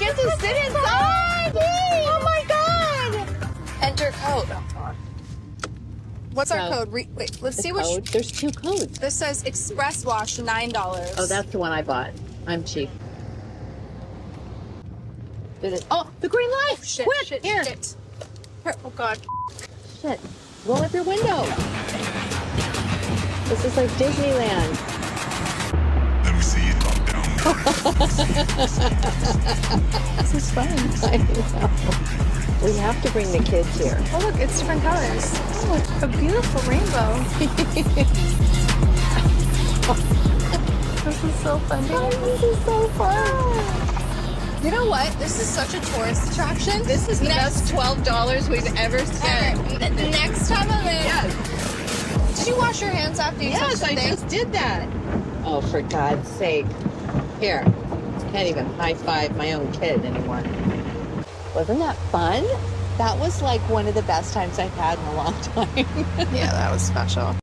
get to sit inside. Oh my God. Enter code. What's our code? Wait, let's see which. Code? There's 2 codes. This says Express Wash, $9. Oh, that's the one I bought. I'm cheap. Oh, the green light! Oh, shit, Quick, shit, here. shit. Here. Oh, God. Shit. Roll up your window. This is like Disneyland. Let me see you talk down. This is fun. I know. We have to bring the kids here. Oh, look, it's different colors. Oh, a beautiful rainbow. This is so fun. This is so fun. You know what? This is such a tourist attraction. This is the best $12 we've ever spent. Next time I'm in. Yes. Did you wash your hands after you touched Yes, the I thing? just did that. Oh, for God's sake. Here. Can't even high-five my own kid anymore. Wasn't that fun? That was like one of the best times I've had in a long time. Yeah, that was special.